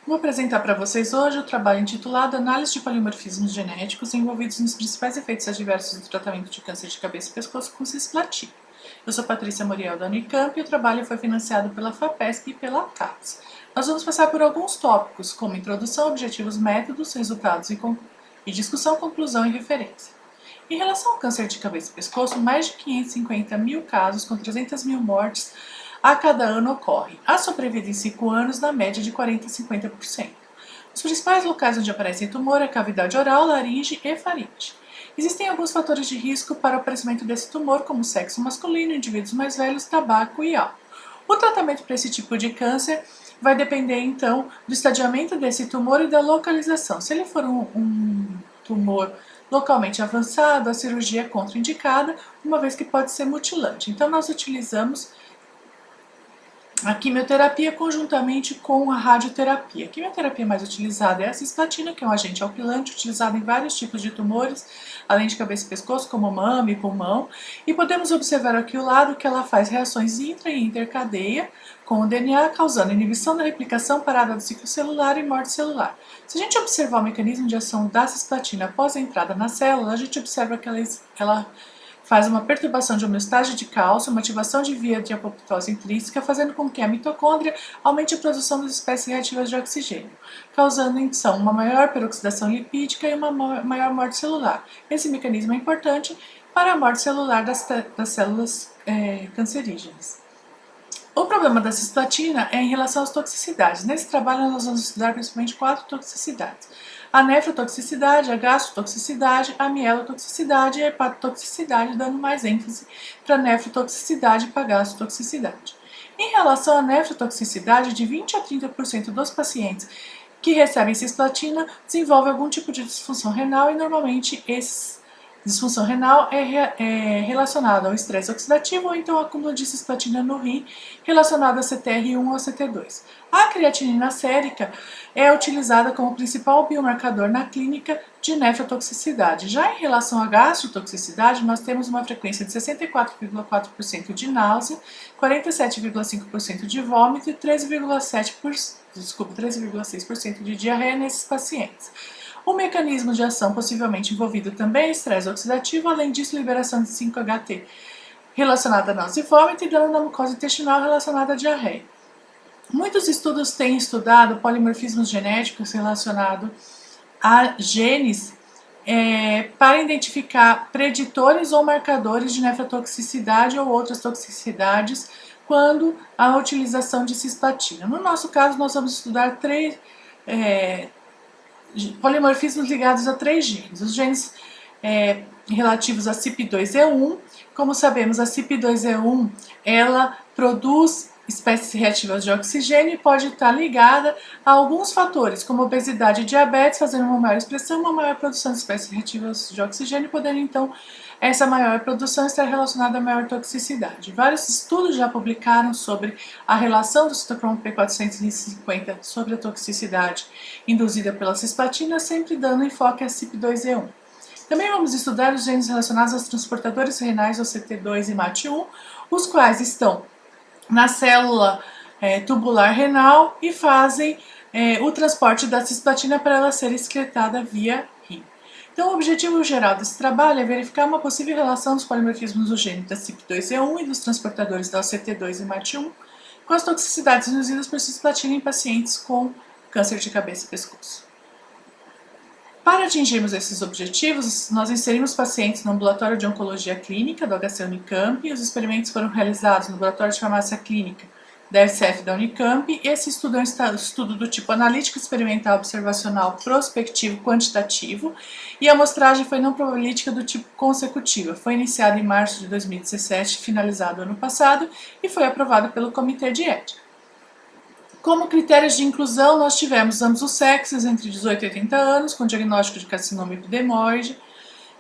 Vou apresentar para vocês hoje o trabalho intitulado Análise de polimorfismos genéticos envolvidos nos principais efeitos adversos do tratamento de câncer de cabeça e pescoço com cisplatina. Eu sou Patrícia Muriel da Unicamp e o trabalho foi financiado pela FAPESP e pela CAPES. Nós vamos passar por alguns tópicos, como introdução, objetivos, métodos, resultados e discussão, conclusão e referência. Em relação ao câncer de cabeça e pescoço, mais de 550 mil casos com 300 mil mortes a cada ano ocorrem. A sobrevida em 5 anos, na média de 40 a 50%. Os principais locais onde aparece tumor é a cavidade oral, laringe e faringe. Existem alguns fatores de risco para o aparecimento desse tumor, como sexo masculino, indivíduos mais velhos, tabaco e álcool. O tratamento para esse tipo de câncer vai depender, então, do estadiamento desse tumor e da localização. Se ele for um tumor localmente avançado, a cirurgia é contraindicada, uma vez que pode ser mutilante. Então, nós utilizamos a quimioterapia conjuntamente com a radioterapia. A quimioterapia mais utilizada é a cisplatina, que é um agente alquilante utilizado em vários tipos de tumores, além de cabeça e pescoço, como mama e pulmão. E podemos observar aqui o lado que ela faz reações intra e intercadeia com o DNA, causando inibição da replicação, parada do ciclo celular e morte celular. Se a gente observar o mecanismo de ação da cisplatina após a entrada na célula, a gente observa que ela faz uma perturbação de homeostase de cálcio, uma ativação de via de apoptose intrínseca, fazendo com que a mitocôndria aumente a produção das espécies reativas de oxigênio, causando então uma maior peroxidação lipídica e uma maior morte celular. Esse mecanismo é importante para a morte celular das células cancerígenas. O problema da cisplatina é em relação às toxicidades. Nesse trabalho nós vamos estudar principalmente 4 toxicidades: a nefrotoxicidade, a gastrotoxicidade, a mielotoxicidade e a hepatotoxicidade, dando mais ênfase para a nefrotoxicidade e para a gastrotoxicidade. Em relação à nefrotoxicidade, de 20 a 30% dos pacientes que recebem cisplatina desenvolvem algum tipo de disfunção renal e normalmente disfunção renal é relacionada ao estresse oxidativo ou então ao acúmulo de cisplatina no rim relacionado a CTR1 ou CT2. A creatinina sérica é utilizada como principal biomarcador na clínica de nefrotoxicidade. Já em relação à gastrotoxicidade, nós temos uma frequência de 64,4% de náusea, 47,5% de vômito e 13,6% de diarreia nesses pacientes. O mecanismo de ação possivelmente envolvido também é estresse oxidativo, além disso, liberação de 5-HT relacionada a náusea e vômito e dano na mucosa intestinal relacionada à diarreia. Muitos estudos têm estudado polimorfismos genéticos relacionados a genes para identificar preditores ou marcadores de nefrotoxicidade ou outras toxicidades quando a utilização de cisplatina. No nosso caso, nós vamos estudar 3 polimorfismos ligados a 3 genes. Os genes relativos a CYP2E1, como sabemos, a CYP2E1 ela produz espécies reativas de oxigênio e pode estar ligada a alguns fatores, como obesidade e diabetes, fazendo uma maior expressão, uma maior produção de espécies reativas de oxigênio, podendo então essa maior produção estar relacionada a maior toxicidade. Vários estudos já publicaram sobre a relação do citocromo P450 sobre a toxicidade induzida pela cisplatina, sempre dando enfoque a CYP2E1. Também vamos estudar os genes relacionados aos transportadores renais, ou CT2 e MAT1, os quais estão na célula tubular renal e fazem o transporte da cisplatina para ela ser excretada via rim. Então, o objetivo geral desse trabalho é verificar uma possível relação dos polimorfismos do gene da CYP2E1 e dos transportadores da CT2 e MAT1 com as toxicidades induzidas por cisplatina em pacientes com câncer de cabeça e pescoço. Para atingirmos esses objetivos, nós inserimos pacientes no ambulatório de oncologia clínica do HC Unicamp e os experimentos foram realizados no laboratório de farmácia clínica da FCF da Unicamp. Esse estudo é um estudo do tipo analítico experimental observacional prospectivo quantitativo e a amostragem foi não probabilística do tipo consecutiva. Foi iniciado em março de 2017, finalizado ano passado e foi aprovado pelo Comitê de Ética. Como critérios de inclusão, nós tivemos ambos os sexos entre 18 e 80 anos, com diagnóstico de carcinoma epidermoide,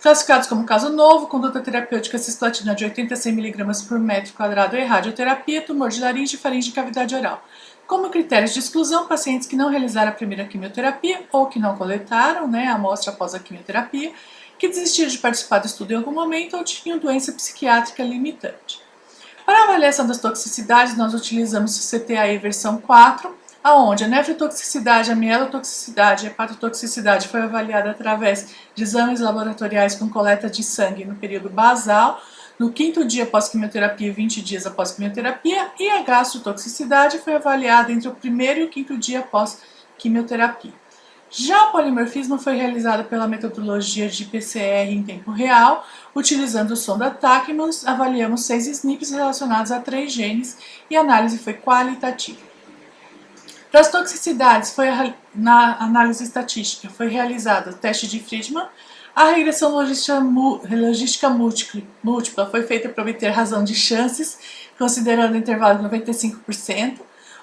classificados como caso novo, conduta terapêutica cisplatina de 80 a 100 mg por metro quadrado e radioterapia, tumor de laringe, faringe e cavidade oral. Como critérios de exclusão, pacientes que não realizaram a primeira quimioterapia ou que não coletaram a amostra após a quimioterapia, que desistiram de participar do estudo em algum momento ou tinham doença psiquiátrica limitante. Para a avaliação das toxicidades, nós utilizamos o CTAE versão 4, aonde a nefrotoxicidade, a mielotoxicidade e a hepatotoxicidade foi avaliada através de exames laboratoriais com coleta de sangue no período basal, no 5º dia após quimioterapia e 20 dias após quimioterapia, e a gastrotoxicidade foi avaliada entre o 1º e o 5º dia após quimioterapia. Já o polimorfismo foi realizado pela metodologia de PCR em tempo real, utilizando o sonda Tachmann, avaliamos 6 SNPs relacionados a 3 genes e a análise foi qualitativa. Para as toxicidades, na análise estatística, foi realizado o teste de Friedman, a regressão logística múltipla foi feita para obter razão de chances, considerando o intervalo de 95%.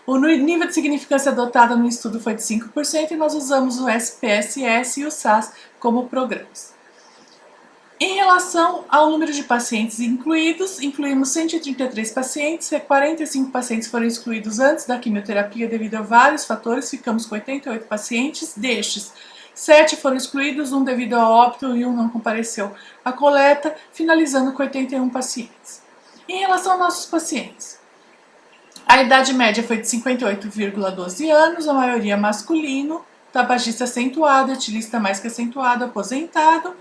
O nível de significância adotado no estudo foi de 5% e nós usamos o SPSS e o SAS como programas. Em relação ao número de pacientes incluídos, incluímos 133 pacientes, 45 pacientes foram excluídos antes da quimioterapia devido a vários fatores, ficamos com 88 pacientes, destes 7 foram excluídos, 1 devido a óbito e 1 não compareceu à coleta, finalizando com 81 pacientes. Em relação aos nossos pacientes, a idade média foi de 58,12 anos, a maioria masculino, tabagista acentuado, etilista mais que acentuado, aposentado,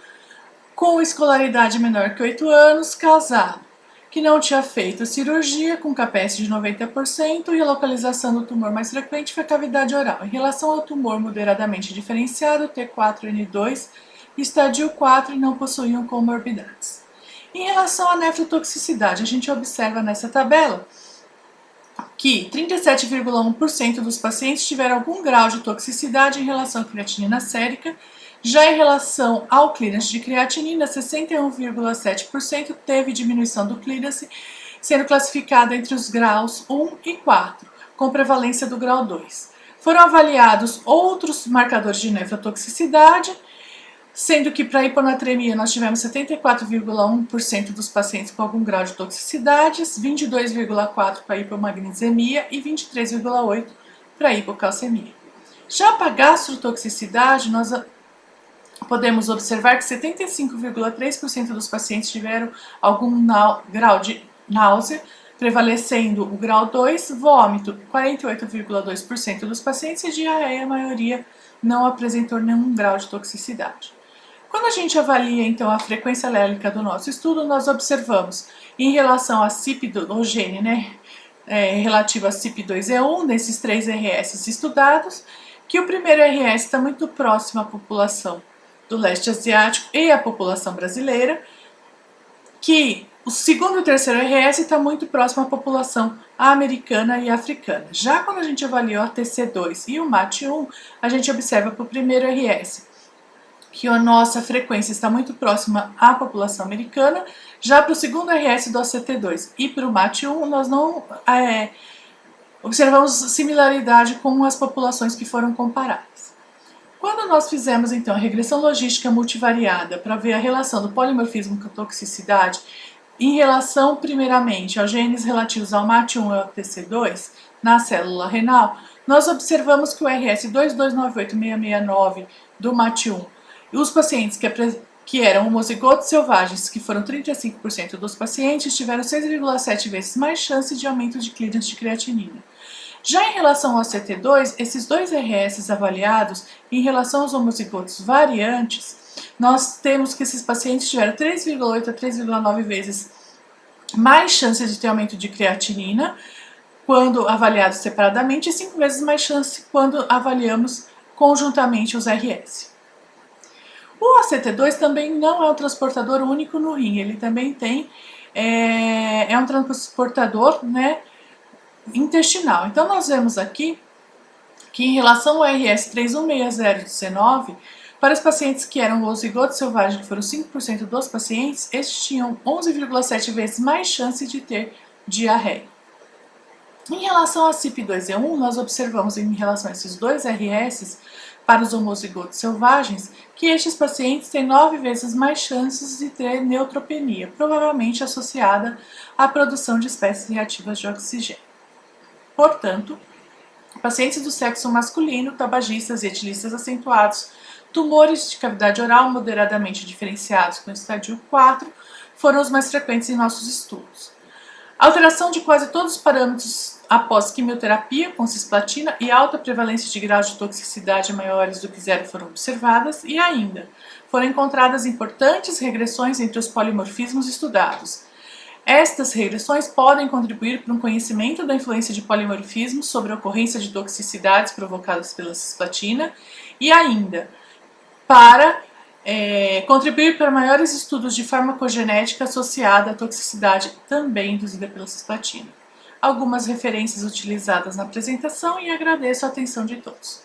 com escolaridade menor que 8 anos, casado, que não tinha feito cirurgia, com CAPES de 90% e a localização do tumor mais frequente foi a cavidade oral. Em relação ao tumor moderadamente diferenciado, T4N2, estádio 4 e não possuíam comorbidades. Em relação à nefrotoxicidade, a gente observa nessa tabela que 37,1% dos pacientes tiveram algum grau de toxicidade em relação à creatinina sérica. Já em relação ao clearance de creatinina, 61,7% teve diminuição do clearance, sendo classificado entre os graus 1 e 4, com prevalência do grau 2. Foram avaliados outros marcadores de nefrotoxicidade, sendo que para a hiponatremia nós tivemos 74,1% dos pacientes com algum grau de toxicidade, 22,4% para hipomagnesemia e 23,8% para hipocalcemia. Já para a gastrotoxicidade, nós podemos observar que 75,3% dos pacientes tiveram algum grau de náusea, prevalecendo o grau 2, vômito, 48,2% dos pacientes e diarreia, a maioria não apresentou nenhum grau de toxicidade. Quando a gente avalia, então, a frequência alélica do nosso estudo, nós observamos, em relação à CYP do gene, relativo a CYP2E1, desses 3 RS estudados, que o primeiro RS está muito próximo à população do leste asiático e à população brasileira, que o segundo e o terceiro RS está muito próximo à população americana e africana. Já quando a gente avaliou a TC2 e o MAT1, a gente observa para o primeiro RS que a nossa frequência está muito próxima à população americana. Já para o segundo RS do ACT2 e para o MAT1, nós não observamos similaridade com as populações que foram comparadas. Quando nós fizemos, então, a regressão logística multivariada para ver a relação do polimorfismo com a toxicidade, em relação, primeiramente, aos genes relativos ao MAT1 e ao TC2 na célula renal, nós observamos que o RS 2298669 do MAT1 e os pacientes que eram homozigotos selvagens, que foram 35% dos pacientes, tiveram 6,7 vezes mais chance de aumento de clearance de creatinina. Já em relação ao CT2, esses 2 RS avaliados, em relação aos homozigotos variantes, nós temos que esses pacientes tiveram 3,8 a 3,9 vezes mais chance de ter aumento de creatinina quando avaliados separadamente e 5 vezes mais chance quando avaliamos conjuntamente os RS. O ACT2 também não é um transportador único no rim, ele também tem, é um transportador, intestinal. Então nós vemos aqui que em relação ao RS 316019, para os pacientes que eram homozigotos selvagens, que foram 5% dos pacientes, estes tinham 11,7 vezes mais chance de ter diarreia. Em relação a CYP2E1, nós observamos em relação a esses 2 RS para os homozigotos selvagens, que estes pacientes têm 9 vezes mais chances de ter neutropenia, provavelmente associada à produção de espécies reativas de oxigênio. Portanto, pacientes do sexo masculino, tabagistas e etilistas acentuados, tumores de cavidade oral moderadamente diferenciados com estádio 4, foram os mais frequentes em nossos estudos. Alteração de quase todos os parâmetros após quimioterapia com cisplatina e alta prevalência de graus de toxicidade maiores do que 0 foram observadas, e ainda foram encontradas importantes regressões entre os polimorfismos estudados. Estas regressões podem contribuir para um conhecimento da influência de polimorfismos sobre a ocorrência de toxicidades provocadas pela cisplatina e ainda para contribuir para maiores estudos de farmacogenética associada à toxicidade também induzida pela cisplatina. Algumas referências utilizadas na apresentação e agradeço a atenção de todos.